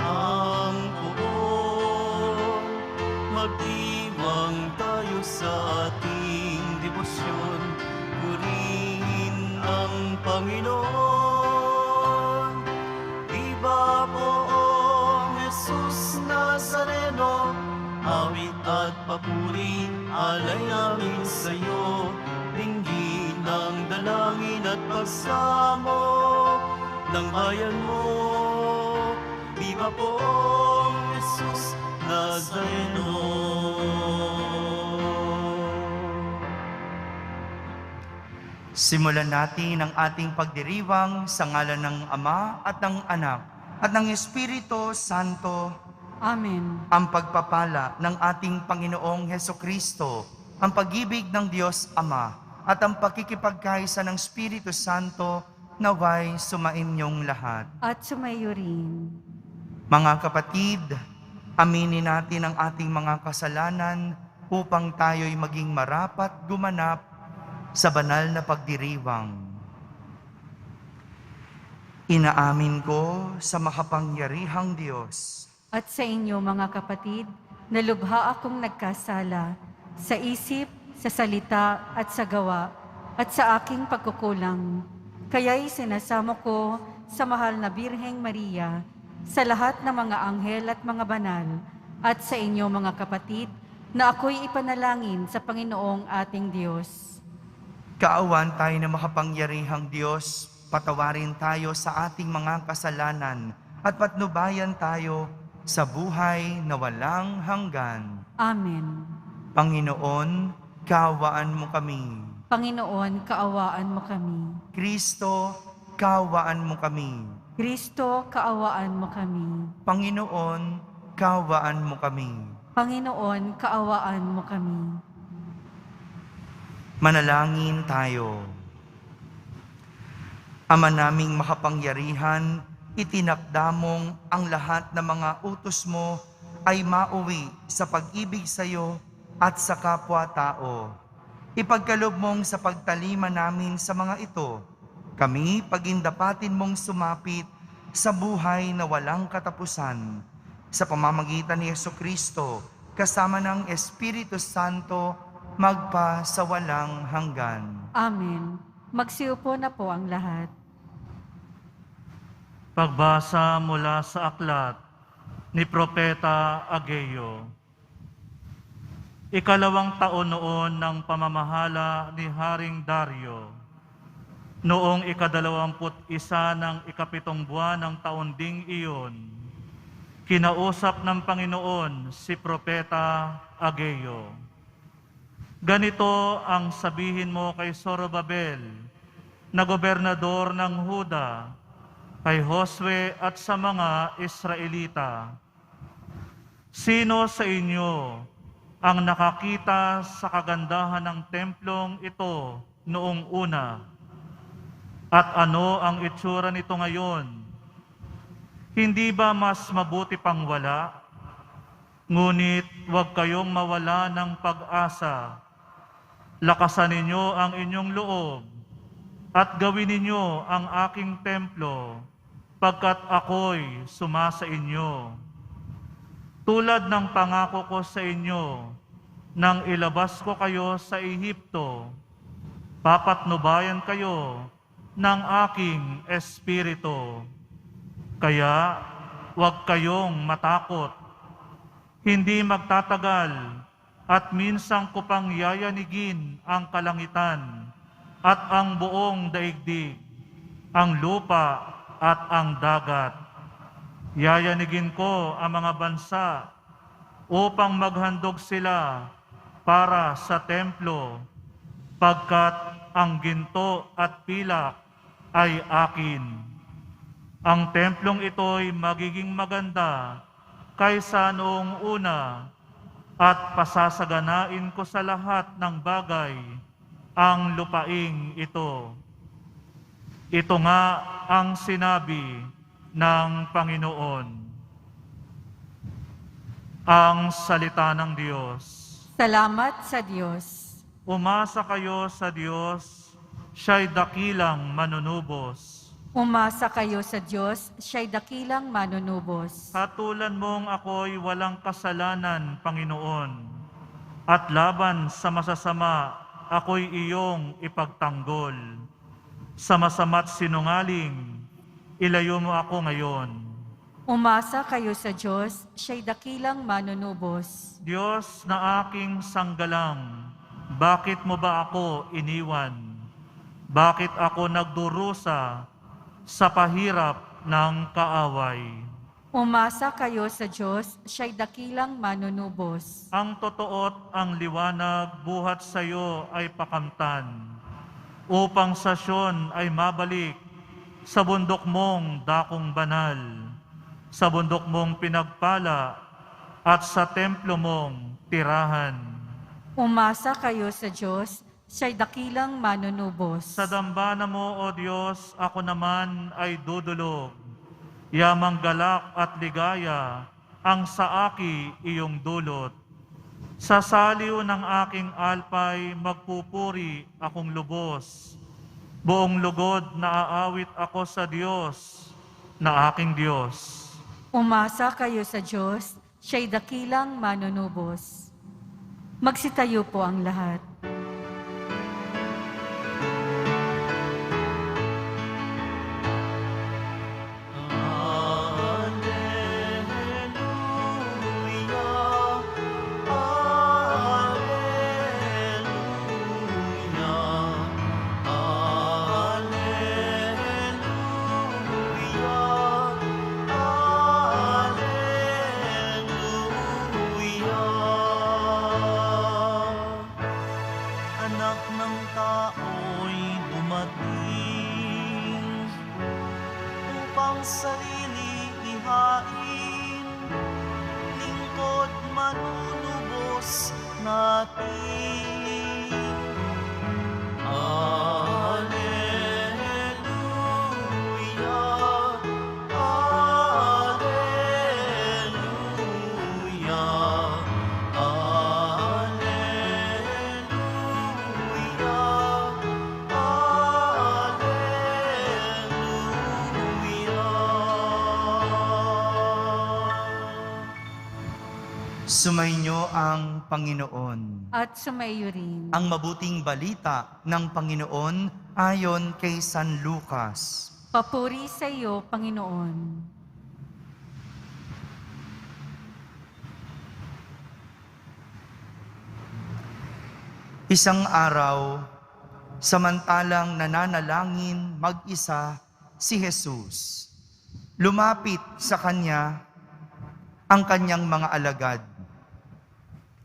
ang poon. Magdiwang tayo sa ating debosyon, purihin ang Panginoon. Viva poong Jesus Nazareno, awit at papuri, alay namin sa'yo. Dinggin ang dalangin at pagsamo ng bayan mo. Viva poong Jesus Nazareno. Simulan natin ang ating pagdiriwang sa ngalan ng Ama at ng Anak at ng Espiritu Santo. Amen. Ang pagpapala ng ating Panginoong Hesukristo, ang pag-ibig ng Diyos Ama, at ang pakikipagkaisa ng Espiritu Santo naway sumainyong lahat. At sumayo rin. Mga kapatid, aminin natin ang ating mga kasalanan upang tayo'y maging marapat gumanap sa banal na pagdiriwang. Inaamin ko sa makapangyarihang Diyos At sa inyo mga kapatid, na lubha akong nagkasala sa isip, sa salita at sa gawa, at sa aking pagkukulang. Kaya'y sinasamo ko sa mahal na Birheng Maria, sa lahat ng mga anghel at mga banal, at sa inyo mga kapatid, na ako'y ipanalangin sa Panginoong ating Diyos. Kaawan tayo na makapangyarihang Diyos, patawarin tayo sa ating mga kasalanan at patnubayan tayo sa buhay na walang hanggan. Amen. Panginoon, kaawaan mo kami. Panginoon, kaawaan mo kami. Kristo, kaawaan mo kami. Kristo, kaawaan mo kami. Panginoon, kaawaan mo kami. Panginoon, kaawaan mo kami. Manalangin tayo. Ama naming makapangyarihan, itinakda mong ang lahat ng mga utos mo ay mauwi sa pag-ibig sa iyo at sa kapwa-tao. Ipagkaloob mong sa pagtalima namin sa mga ito, kami pagindapatin mong sumapit sa buhay na walang katapusan. Sa pamamagitan ni Jesucristo, kasama ng Espiritu Santo, magpa sa walang hanggan. Amen. Magsiupo na po ang lahat. Pagbasa mula sa aklat ni Propeta Ageo. Ikalawang taon noon ng pamamahala ni Haring Dario, noong ika-21 ng ikapitong buwan ng taon ding iyon, kinausap ng Panginoon si Propeta Ageo. Ganito ang sabihin mo kay Zorobabel, na gobernador ng Huda, kay Josue at sa mga Israelita. Sino sa inyo ang nakakita sa kagandahan ng templong ito noong una? At ano ang itsura nito ngayon? Hindi ba mas mabuti pang wala? Ngunit huwag kayong mawala ng pag-asa. Lakasan ninyo ang inyong loob at gawin ninyo ang aking templo, pagkat ako'y sumasa inyo. Tulad ng pangako ko sa inyo, nang ilabas ko kayo sa Ehipto, papatnubayan kayo ng aking Espiritu. Kaya huwag kayong matakot. Hindi magtatagal at minsang ko pang yayanigin ang kalangitan at ang buong daigdig, ang lupa at ang dagat. Yayanigin ko ang mga bansa upang maghandog sila para sa templo, pagkat ang ginto at pilak ay akin. Ang templong ito'y magiging maganda kaysa noong una, at pasasaganain ko sa lahat ng bagay ang lupaing ito. Ito nga ang sinabi ng Panginoon. Ang salita ng Diyos. Salamat sa Diyos. Umasa kayo sa Diyos, siya'y dakilang manunubos. Umasa kayo sa Diyos, siya'y dakilang manunubos. Hatulan mong ako'y walang kasalanan, Panginoon, at laban sa masasama ako'y iyong ipagtanggol. Sa masama't sinungaling, ilayo mo ako ngayon. Umasa kayo sa Diyos, siya'y dakilang manunubos. Diyos na aking sanggalang, bakit mo ba ako iniwan? Bakit ako nagdurusa sa pahirap ng kaaway? Umasa kayo sa Diyos, siya'y dakilang manunubos. Ang totoo't ang liwanag buhat sa iyo ay pakamtan, upang sa Siyon ay mabalik sa bundok mong dakong banal, sa bundok mong pinagpala at sa templo mong tirahan. Umasa kayo sa Diyos, siya'y dakilang manunubos. Sa dambana mo, O Diyos, ako naman ay dudulog. Yamang galak at ligaya ang sa aki iyong dulot. Sa saliw ng aking alpay, magpupuri akong lubos. Buong lugod na aawit ako sa Diyos, na aking Diyos. Umasa kayo sa Diyos, siya'y dakilang manunubos. Magsitayo po ang lahat. Anak ng tao'y dumating upang sarili ihain, lingkod manunubos natin. Alleluia, Alleluia, Sumainyo ang Panginoon. At sumayo rin. Ang mabuting balita ng Panginoon ayon kay San Lucas. Papuri sa iyo, Panginoon. Isang araw, samantalang nananalangin mag-isa si Jesus, lumapit sa kanya ang kanyang mga alagad.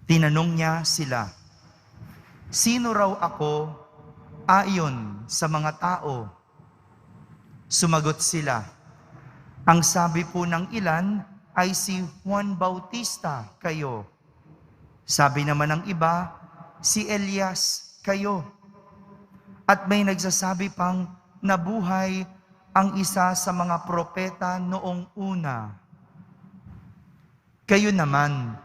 Tinanong niya sila, "Sino raw ako ayon sa mga tao?" Sumagot sila, "Ang sabi po ng ilan ay si Juan Bautista kayo. Sabi naman ng iba, si Elias kayo. At may nagsasabi pang nabuhay ang isa sa mga propeta noong una. Kayo naman,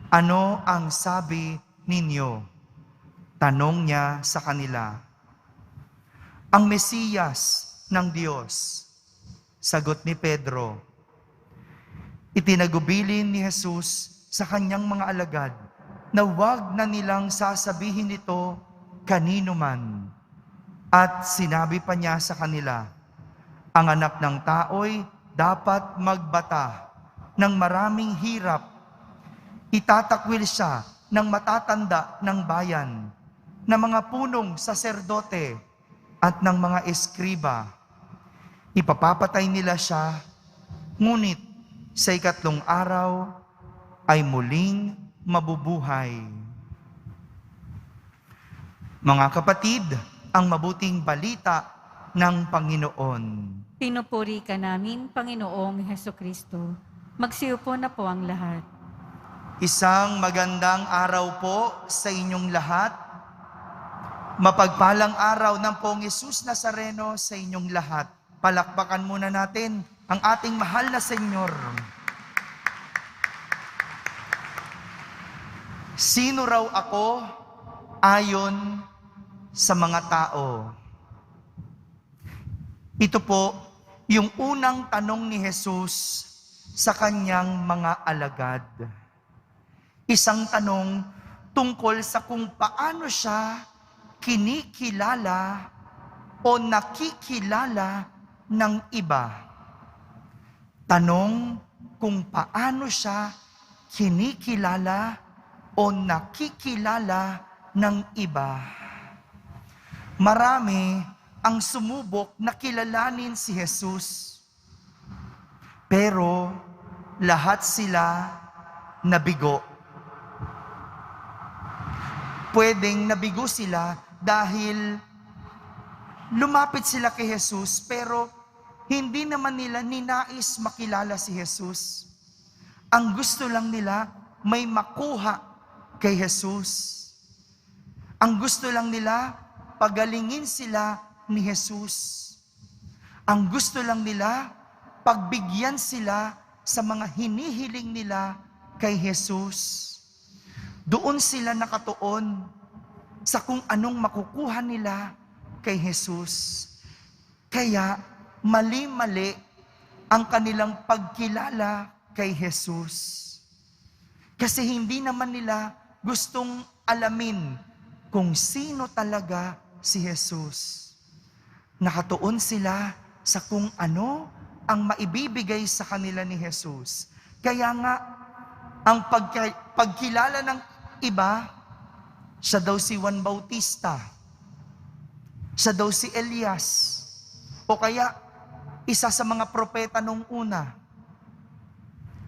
ano ang sabi ninyo?" Tanong niya sa kanila. "Ang Mesiyas ng Diyos," sagot ni Pedro. Itinagubilin ni Jesus sa kanyang mga alagad na huwag na nilang sasabihin ito kanino man. At sinabi pa niya sa kanila, "Ang anak ng tao'y dapat magbata ng maraming hirap. Itatakwil siya ng matatanda ng bayan, ng mga punong saserdote at ng mga eskriba. Ipapapatay nila siya, ngunit sa 3 araw ay muling mabubuhay." Mga kapatid, ang mabuting balita ng Panginoon. Pinupuri ka namin, Panginoong Hesukristo. Magsiupo na po ang lahat. Isang magandang araw po sa inyong lahat. Mapagpalang araw ng Poong Jesus Nazareno sa inyong lahat. Palakpakan muna natin ang ating mahal na Senyor. Sino raw ako ayon sa mga tao? Ito po yung unang tanong ni Jesus sa kanyang mga alagad. Isang tanong tungkol sa kung paano siya kinikilala o nakikilala ng iba. Tanong kung paano siya kinikilala o nakikilala ng iba. Marami ang sumubok na kilalanin si Jesus. Pero lahat sila nabigo. Pwedeng nabigo sila dahil lumapit sila kay Jesus pero hindi naman nila ninais makilala si Jesus. Ang gusto lang nila may makuha kay Jesus. Ang gusto lang nila pagalingin sila ni Jesus. Ang gusto lang nila pagbigyan sila sa mga hinihiling nila kay Jesus. Doon sila nakatuon sa kung anong makukuha nila kay Jesus. Kaya mali-mali ang kanilang pagkilala kay Jesus. Kasi hindi naman nila gustong alamin kung sino talaga si Jesus. Nakatuon sila sa kung ano ang maibibigay sa kanila ni Jesus. Kaya nga, ang pagkilala ng iba, siya daw si Juan Bautista, siya daw si Elias, o kaya isa sa mga propeta nung una.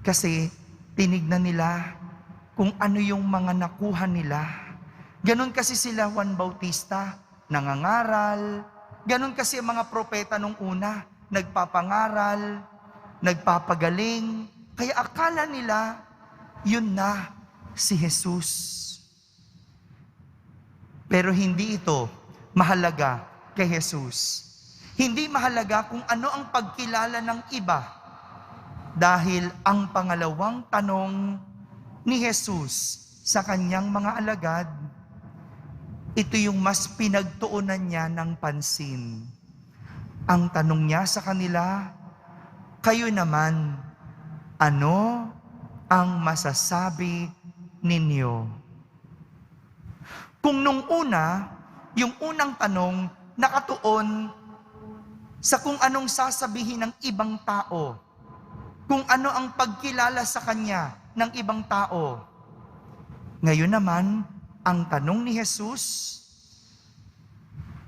Kasi tinignan nila kung ano yung mga nakuha nila. Ganon kasi sila Juan Bautista, nangangaral. Ganon kasi ang mga propeta nung una, nagpapangaral, nagpapagaling. Kaya akala nila, yun na si Jesus. Pero hindi ito mahalaga kay Jesus. Hindi mahalaga kung ano ang pagkilala ng iba. Dahil ang pangalawang tanong ni Jesus sa kanyang mga alagad, ito yung mas pinagtuunan niya ng pansin. Ang tanong niya sa kanila, kayo naman, ano ang masasabi ninyo? Kung nung una, yung unang tanong, nakatuon sa kung anong sasabihin ng ibang tao, kung ano ang pagkilala sa kanya ng ibang tao. Ngayon naman, ang tanong ni Jesus,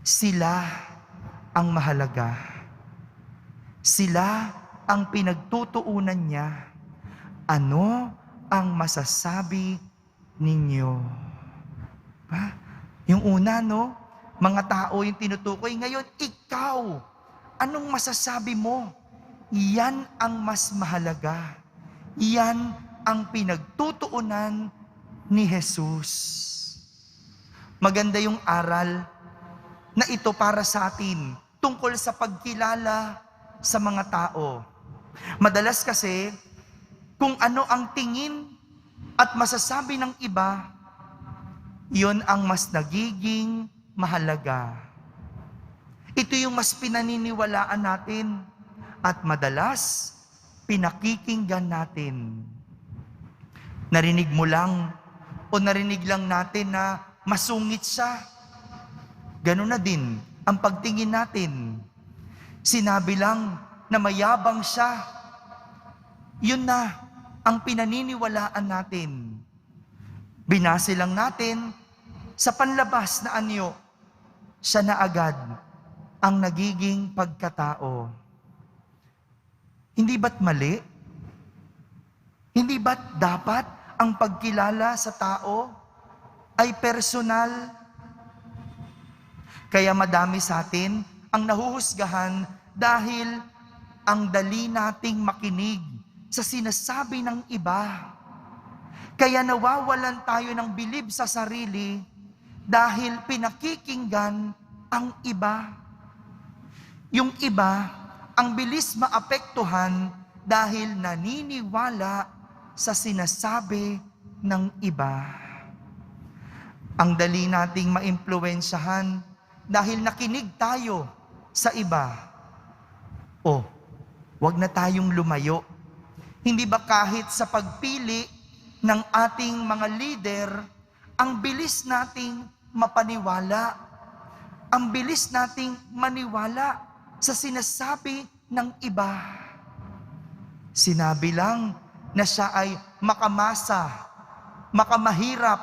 sila ang mahalaga. Sila ang pinagtutuunan niya. Ano ang masasabi ninyo? Ha? Yung una, no? Mga tao yung tinutukoy. Ngayon, ikaw, anong masasabi mo? Yan ang mas mahalaga. Yan ang pinagtutuunan ni Jesus. Maganda yung aral na ito para sa atin tungkol sa pagkilala sa mga tao. Madalas kasi, kung ano ang tingin at masasabi ng iba, yon ang mas nagiging mahalaga. Ito yung mas pinaniniwalaan natin at madalas pinakikinggan natin. Narinig mo lang o narinig lang natin na masungit siya. Ganun na din ang pagtingin natin. Sinabi lang na mayabang siya. Yun na ang pinaniniwalaan natin. Binase lang natin sa panlabas na anyo, siya na agad ang nagiging pagkatao. Hindi ba't mali? Hindi ba't dapat ang pagkilala sa tao ay personal? Kaya madami sa atin ang nahuhusgahan dahil ang dali nating makinig sa sinasabi ng iba. Kaya nawawalan tayo ng bilib sa sarili dahil pinakikinggan ang iba. Yung iba, ang bilis maapektuhan dahil naniniwala sa sinasabi ng iba. Ang dali nating maimpluwensyahan dahil nakinig tayo sa iba. O, wag na tayong lumayo. Hindi ba kahit sa pagpili ng ating mga leader, ang bilis nating mapaniwala, ang bilis nating maniwala sa sinasabi ng iba. Sinabi lang na siya ay makamasa, makamahirap.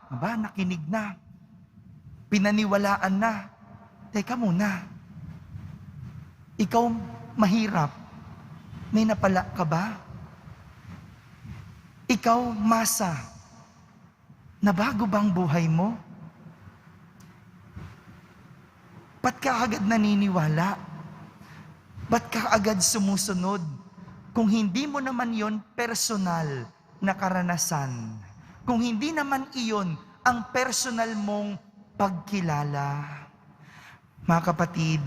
Aba, nakinig na. Pinaniwalaan na. Teka muna. Ikaw mahirap. May napala ka ba? Ikaw masa. Nabago bang buhay mo? Ba't ka agad naniniwala? Ba't ka agad sumusunod? Kung hindi mo naman yon personal na karanasan, kung hindi naman iyon ang personal mong pagkilala. Mga kapatid,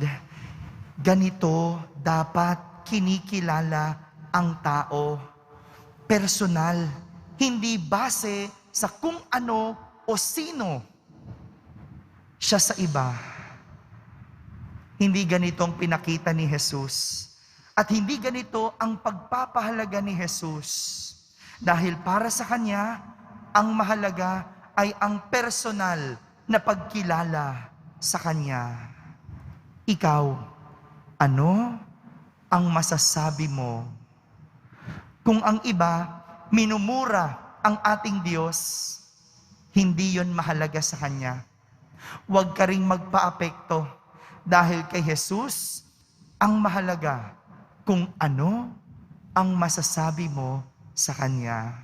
ganito dapat kinikilala ang tao. Personal, hindi base sa kung ano o sino siya sa iba. Hindi ganito ang pinakita ni Jesus. At hindi ganito ang pagpapahalaga ni Jesus. Dahil para sa Kanya, ang mahalaga ay ang personal na pagkilala sa Kanya. Ikaw, ano ang masasabi mo? Kung ang iba minumura ang ating Diyos, hindi yon mahalaga sa Kanya. Huwag ka ring magpa-apekto dahil kay Jesus, ang mahalaga kung ano ang masasabi mo sa Kanya.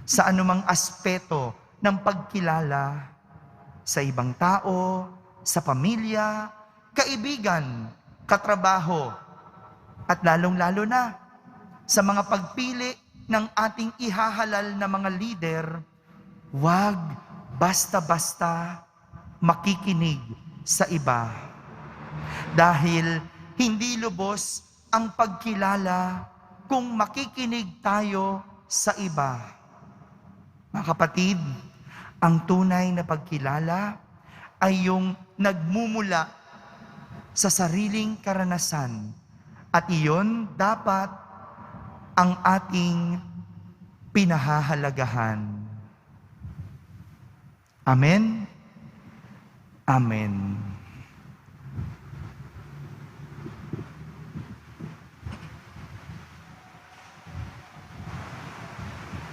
Sa anumang aspeto ng pagkilala sa ibang tao, sa pamilya, kaibigan, katrabaho, at lalong-lalo na sa mga pagpili ng ating ihahalal na mga leader, huwag basta-basta makikinig sa iba. Dahil hindi lubos ang pagkilala kung makikinig tayo sa iba. Mga kapatid, ang tunay na pagkilala ay yung nagmumula sa sariling karanasan. At iyon dapat ang ating pinahahalagahan. Amen? Amen.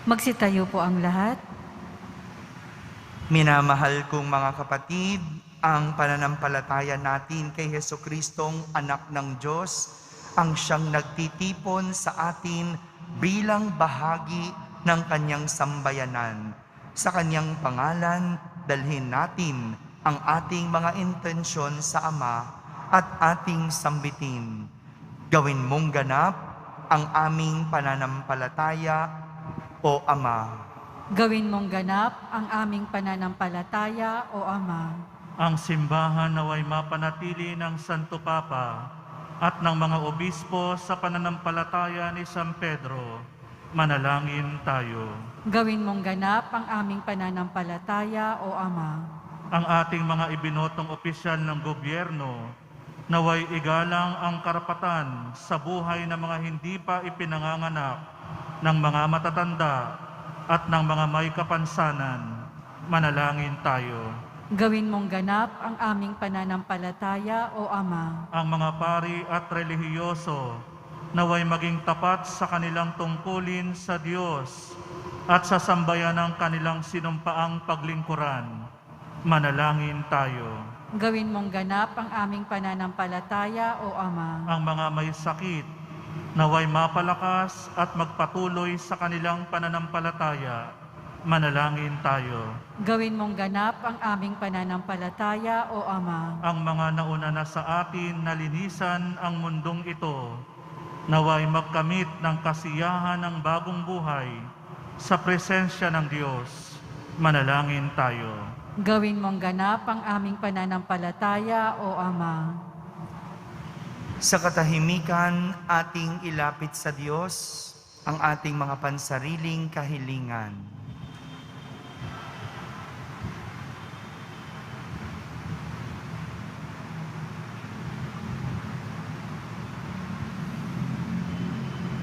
Magsitayo po ang lahat. Minamahal kong mga kapatid, ang pananampalataya natin kay Jesucristong anak ng Diyos, ang siyang nagtitipon sa atin bilang bahagi ng kanyang sambayanan. Sa kanyang pangalan, dalhin natin ang ating mga intensyon sa Ama at ating sambitin. Gawin mong ganap ang aming pananampalataya, O Ama. Gawin mong ganap ang aming pananampalataya, O Ama. Ang simbahan naway mapanatili ng Santo Papa at ng mga obispo sa pananampalataya ni San Pedro. Manalangin tayo. Gawin mong ganap ang aming pananampalataya, O Ama. Ang ating mga ibinotong opisyal ng gobyerno, naway igalang ang karapatan sa buhay ng mga hindi pa ipinanganganak, ng mga matatanda at ng mga may kapansanan. Manalangin tayo. Gawin mong ganap ang aming pananampalataya, O Ama. Ang mga pari at relihiyoso naway maging tapat sa kanilang tungkulin sa Diyos at sa sambayan ng kanilang sinumpaang paglingkuran. Manalangin tayo. Gawin mong ganap ang aming pananampalataya, O Ama. Ang mga may sakit naway mapalakas at magpatuloy sa kanilang pananampalataya. Manalangin tayo. Gawin mong ganap ang aming pananampalataya, O Ama. Ang mga nauna na sa atin na linisan ang mundong ito, naway magkamit ng kasiyahan ng bagong buhay sa presensya ng Diyos. Manalangin tayo. Gawin mong ganap ang aming pananampalataya, O Ama. Sa katahimikan, ating ilapit sa Diyos ang ating mga pansariling kahilingan.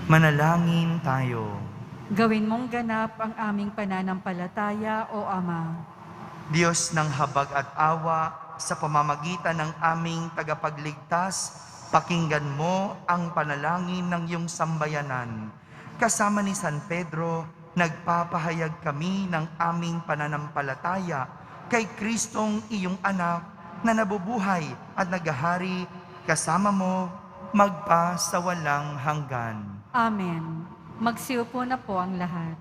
Manalangin tayo. Gawin mong ganap ang aming pananampalataya, O Ama. Diyos ng habag at awa, sa pamamagitan ng aming tagapagligtas, pakinggan mo ang panalangin ng iyong sambayanan. Kasama ni San Pedro, nagpapahayag kami ng aming pananampalataya kay Kristong iyong anak na nabubuhay at naghahari kasama mo magpa sa walang hanggan. Amen. Magsiupo na po ang lahat.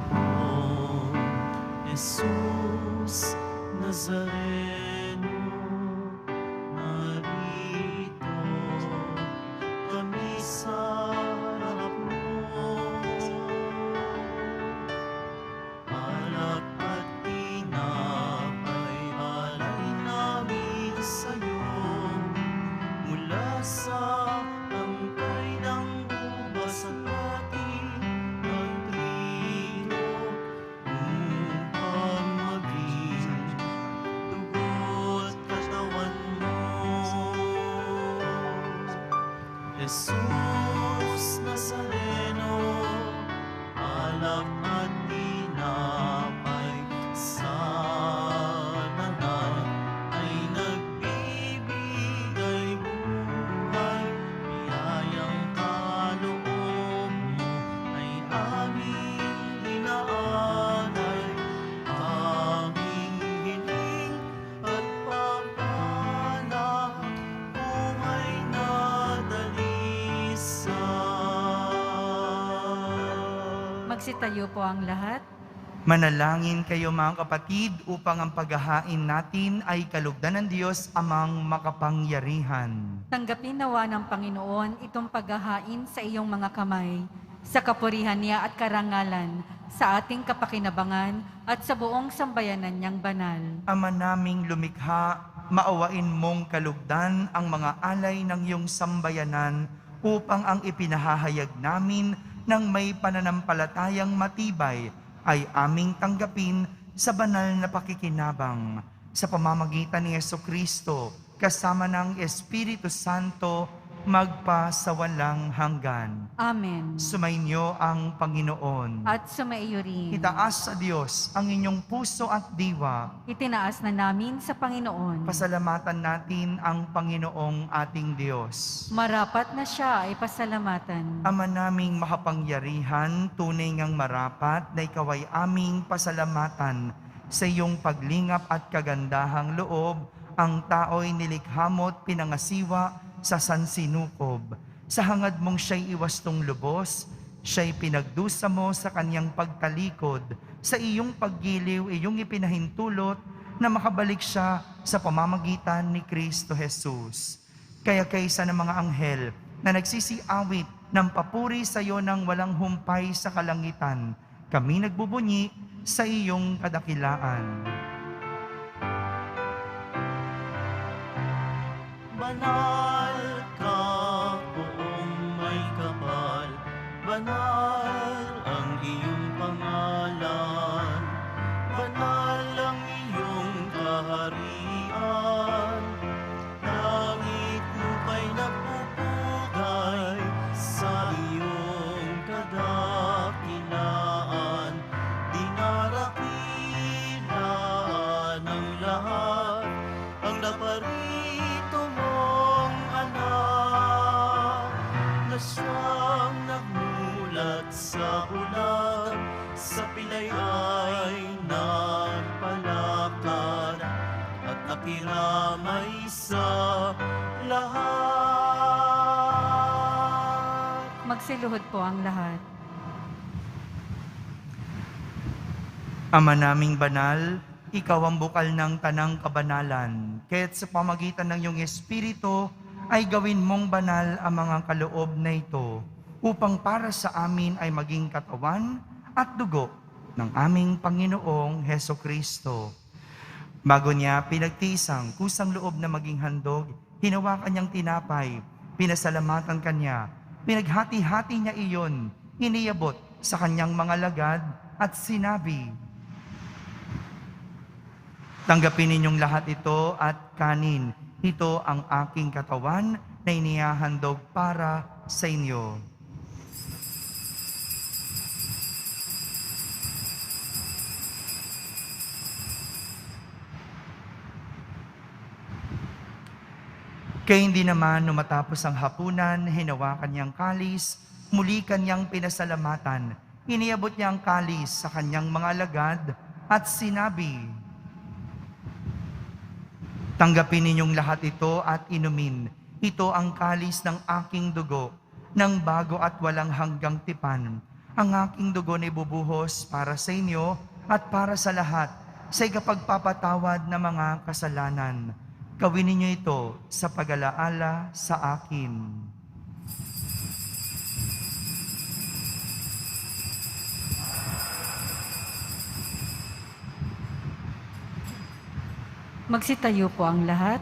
O Jesus Nazareno, narito kami sa harap mo. Alak at tinapay alay namin sa'yo, mula sa tangkay ng ubas at pati ng trigo, upang maging dugo't katawan mo. Jesus Nazareno, alak at tinapay sa nanay ay nagbibigay buhay. Biyayang kaloob mo ay aming inaalay, aming hiling at pagpala kung ay nadalisan. Magsitayo po ang lahat. Manalangin kayo mga kapatid upang ang paghahain natin ay kalugdan ng Diyos amang makapangyarihan. Tanggapin nawa ng Panginoon itong paghahain sa iyong mga kamay, sa kapurihan niya at karangalan, sa ating kapakinabangan at sa buong sambayanan niyang banal. Ama naming lumikha, maawain mong kalugdan ang mga alay ng iyong sambayanan upang ang ipinahahayag namin ng may pananampalatayang matibay ay aming tanggapin sa banal na pakikinabang. Sa pamamagitan ni Jesucristo, kasama ng Espiritu Santo, magpa sa walang hanggan. Amen. Sumainyo ang Panginoon. At sumaiyo rin. Itaas sa Diyos ang inyong puso at diwa. Itinaas na namin sa Panginoon. Pasalamatan natin ang Panginoong ating Diyos. Marapat na siya ay pasalamatan. Ama naming makapangyarihan, tunay ngang marapat na ikaw ay aming pasalamatan. Sa iyong paglingap at kagandahang loob, ang tao'y nilikha mo't pinangasiwa sa sansinukob. Sa hangad mong siya'y iwastong lubos, siya'y pinagdusa mo sa kanyang pagtalikod. Sa iyong paggiliw, iyong ipinahintulot na makabalik siya sa pamamagitan ni Kristo Jesus. Kaya kaysa ng mga anghel na nagsisiawit ng papuri sa iyo ng walang humpay sa kalangitan, kami nagbubunyi sa iyong kadakilaan. Banal ka, poong may kapal, banal ang iyong pangalan, banal ang iyong kaharian, langit lupa'y nagpupugay sa iyong kadakilaan, dinarakilan ng lahat ang naparito mong anak, na siyang nagmulat sa ulan, sa pilay ay nagpalakad, at nakiramay sa lahat. Magsiluhod po ang lahat. Ama naming banal, ikaw ang bukal ng tanang kabanalan. Kaya't sa pamagitan ng iyong Espiritu, ay gawin mong banal ang mga kaloob na ito, upang para sa amin ay maging katawan at dugo ng aming Panginoong Hesukristo. Bago niya pinagtiisang kusang loob na maging handog, hinawakan niyang tinapay, pinasalamatan kanya, pinaghati-hati niya iyon, iniyabot sa kanyang mga lagad at sinabi, Tanggapin ninyong lahat ito at kanin. Ito ang aking katawan na inihahandog para sa inyo. Kaya hindi naman nung matapos ang hapunan, hinawakan niyang kalis, muli kanyang pinasalamatan. Iniabot niya ang kalis sa kanyang mga alagad at sinabi, "Tanggapin ninyong lahat ito at inumin. Ito ang kalis ng aking dugo, ng bago at walang hanggang tipan. Ang aking dugo na ibubuhos para sa inyo at para sa lahat, sa ikapagpapatawad ng mga kasalanan. Gawin ninyo ito sa pag-alaala sa akin." Magsitayo po ang lahat.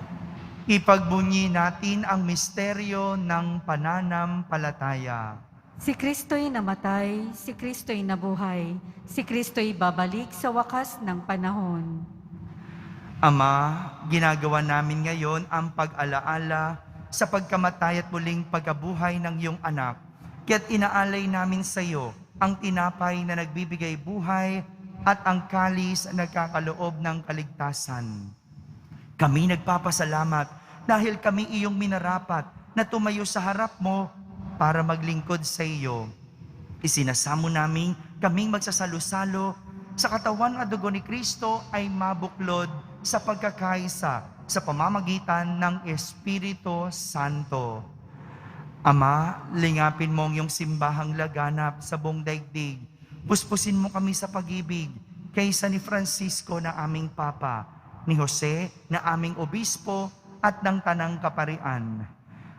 Ipagbunyi natin ang misteryo ng pananampalataya. Si Kristo'y namatay, si Kristo'y nabuhay, si Kristo'y babalik sa wakas ng panahon. Ama, ginagawa namin ngayon ang pag-alaala sa pagkamatay at muling pagkabuhay ng iyong anak. Kaya't inaalay namin sa iyo ang tinapay na nagbibigay buhay at ang kalis na nagkakaloob ng kaligtasan. Kami nagpapasalamat dahil kami iyong minarapat na tumayo sa harap mo para maglingkod sa iyo. Isinasamo namin kaming magsasalo-salo sa katawan at dugo ni Kristo ay mabuklod sa pagkakaisa sa pamamagitan ng Espiritu Santo. Ama, lingapin mo ang iyong simbahang laganap sa buong daigdig. Puspusin mo kami sa pag-ibig kaysa ni Francisco na aming Papa, ni Jose na aming Obispo at ng Tanang Kaparian.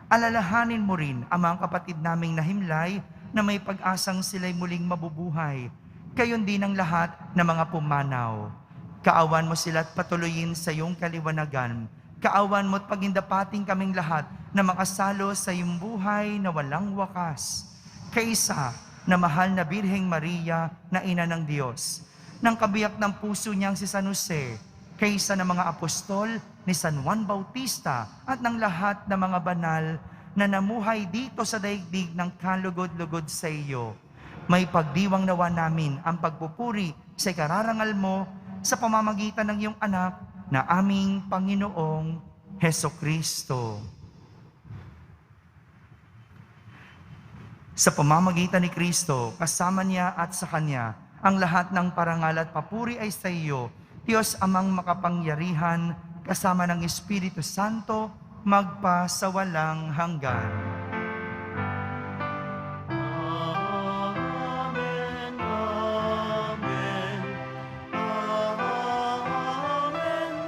Alalahanin mo rin ang mga kapatid naming nahimlay na may pag-asang sila'y muling mabubuhay. Gayon din ang lahat ng mga pumanaw. Kaawan mo sila at patuloyin sa iyong kaliwanagan. Kaawan mo at pagindapating kaming lahat na makasalo sa iyong buhay na walang wakas. Kaysa na mahal na Birheng Maria na Ina ng Diyos, ng kabiyak ng puso niyang si San Jose, kaysa ng mga apostol ni San Juan Bautista at ng lahat ng mga banal na namuhay dito sa daigdig ng kalugod-lugod sa iyo. May pagdiwang nawa namin ang pagpupuri sa ikararangal mo sa pamamagitan ng iyong anak na aming Panginoong Hesukristo. Sa pamamagitan ni Kristo, kasama niya at sa Kanya, ang lahat ng parangal at papuri ay sa iyo, Diyos Amang makapangyarihan, kasama ng Espiritu Santo, magpa sa walang hanggan. Amen, amen, amen,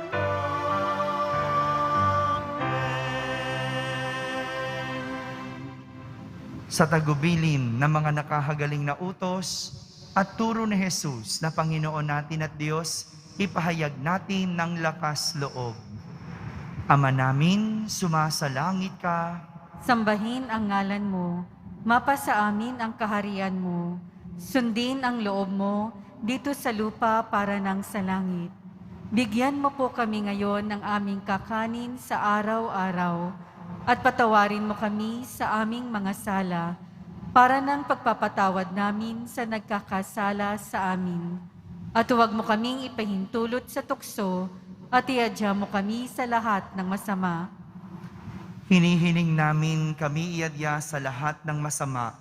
amen. Sa tagubilin ng mga nakahagaling na utos at turo ni Jesus na Panginoon natin at Diyos, ipahayag natin ng lakas loob. Ama namin, sumasalangit ka. Sambahin ang ngalan mo, mapasa amin ang kaharian mo, sundin ang loob mo dito sa lupa para ng sa langit. Bigyan mo po kami ngayon ng aming kakanin sa araw-araw at patawarin mo kami sa aming mga sala para ng pagpapatawad namin sa nagkakasala sa amin. At huwag mo kaming ipahintulot sa tukso at iadya mo kami sa lahat ng masama. Hinihiling namin kami iadya sa lahat ng masama,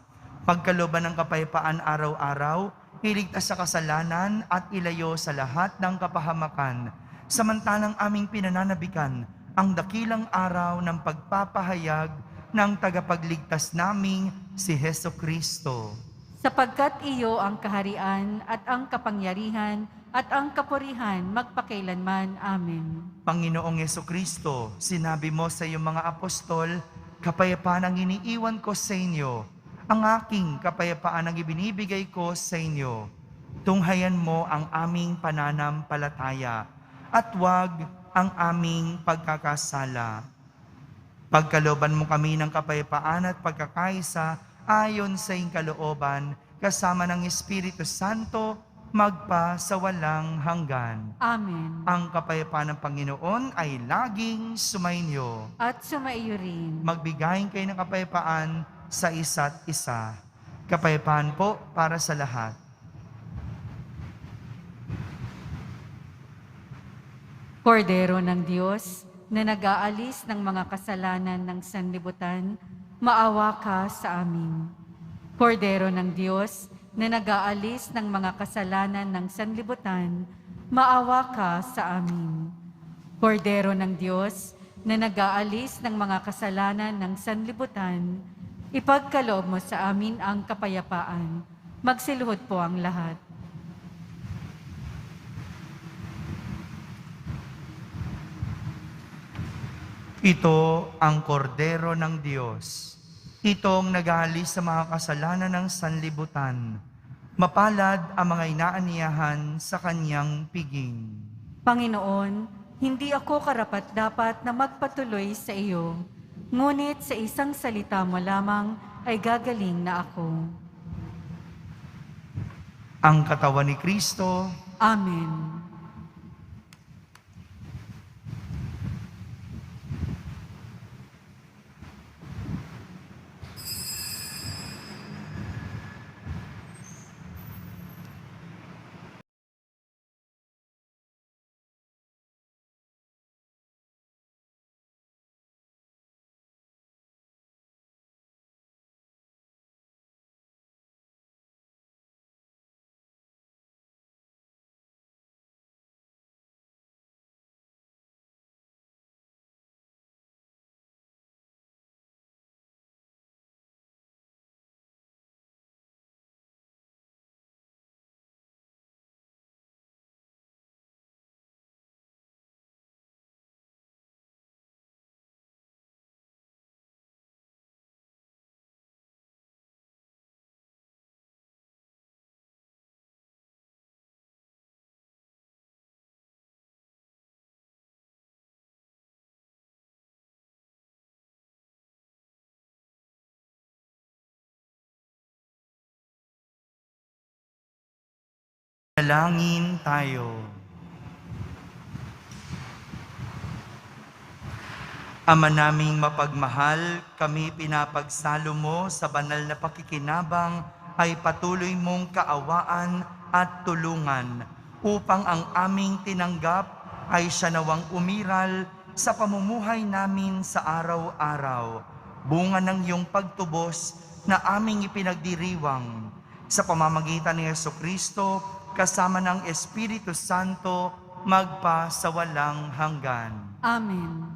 pagkalooban ng kapayapaan araw-araw, iligtas sa kasalanan at ilayo sa lahat ng kapahamakan, samantalang aming pinananabikan ang dakilang araw ng pagpapahayag ng tagapagligtas naming si Hesukristo. Sapagkat iyo ang kaharian at ang kapangyarihan at ang kapurihan magpakailanman. Amen. Panginoong Hesukristo, sinabi mo sa iyong mga apostol, kapayapaan ang iniiwan ko sa inyo, ang aking kapayapaan ang ibinibigay ko sa inyo. Tunghayan mo ang aming pananampalataya at huwag ang aming pagkakasala. Pagkalooban mo kami ng kapayapaan at pagkakaisa ayon sa iyong kalooban, kasama ng Espiritu Santo, magpa sa walang hanggan. Amen. Ang kapayapaan ng Panginoon ay laging sumainyo. At sumaiyo rin. Magbigayin kayo ng kapayapaan sa isa't isa. Kapayapaan po para sa lahat. Kordero ng Diyos, na nag-aalis ng mga kasalanan ng sanlibutan, maawa ka sa amin. Kordero ng Diyos, na nag-aalis ng mga kasalanan ng sanlibutan, maawa ka sa amin. Kordero ng Diyos, na nag-aalis ng mga kasalanan ng sanlibutan, ipagkaloob mo sa amin ang kapayapaan. Magsiluhod po ang lahat. Ito ang kordero ng Diyos. Itong nag-aalis sa mga kasalanan ng sanlibutan. Mapalad ang mga inaaniyahan sa kanyang piging. Panginoon, hindi ako karapat-dapat na magpatuloy sa iyo, ngunit sa isang salita mo lamang ay gagaling na ako. Ang katawan ni Kristo. Amen. Dalangin tayo. Ama naming mapagmahal, kami pinapagsalo mo sa banal na pakikinabang ay patuloy mong kaawaan at tulungan upang ang aming tinanggap ay siya nawang umiral sa pamumuhay namin sa araw-araw. Bunga ng iyong pagtubos na aming ipinagdiriwang sa pamamagitan ni Jesucristo kasama ng Espiritu Santo magpa sa walang hanggan. Amen.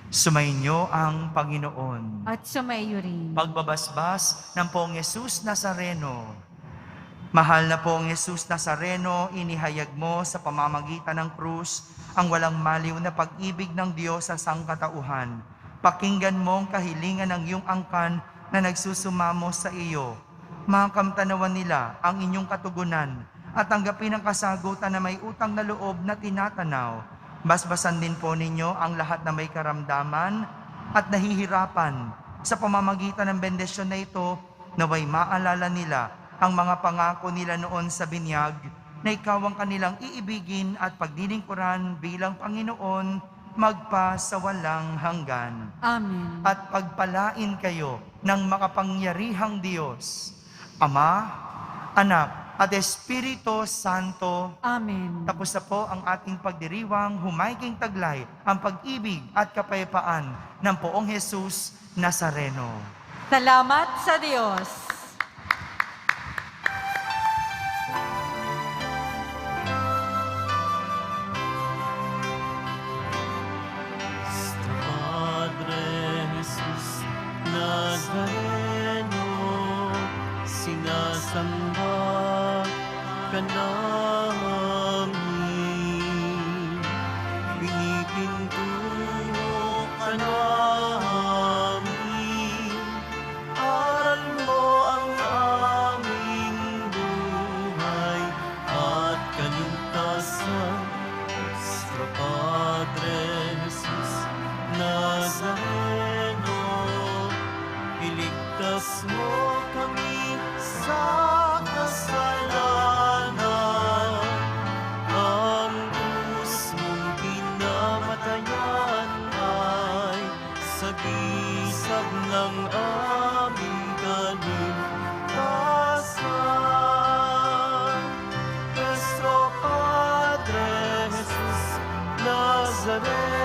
Sumainyo ang Panginoon. At sumaiyo rin. Pagbabasbas ng Poong Yesus Nazareno. Mahal na Poong Yesus Nazareno, inihayag mo sa pamamagitan ng krus ang walang maliw na pag-ibig ng Diyos sa sangkatauhan. Pakinggan mo ang kahilingan ng iyong angkan na nagsusumamo sa iyo. Makamtanawan nila ang inyong katugunan at tanggapin ang kasagutan na may utang na loob na tinatanaw. Basbasan din po ninyo ang lahat na may karamdaman at nahihirapan. Sa pamamagitan ng bendisyon na ito, naway maalala nila ang mga pangako nila noon sa binyag na ikaw ang kanilang iibigin at pagdilingkuran bilang Panginoon magpa sa walang hanggan. Amen. At pagpalain kayo ng makapangyarihang Diyos, Ama, Anak, at Espiritu Santo. Amen. Tapos na po ang ating pagdiriwang, humayging taglay ang pag-ibig at kapayapaan ng Poong Jesus Nazareno. Salamat sa Diyos. Padre Jesus Nazareno, sinasamba ka namin, pinipintuho ka namin, aral mo ang aming buhay at kaligtasan. Sa Padre Jesus Nazareno, iligtas mo kami sa kasalanan. ng aming kaligtasan. Nuestro Padre Jesus Nazaret,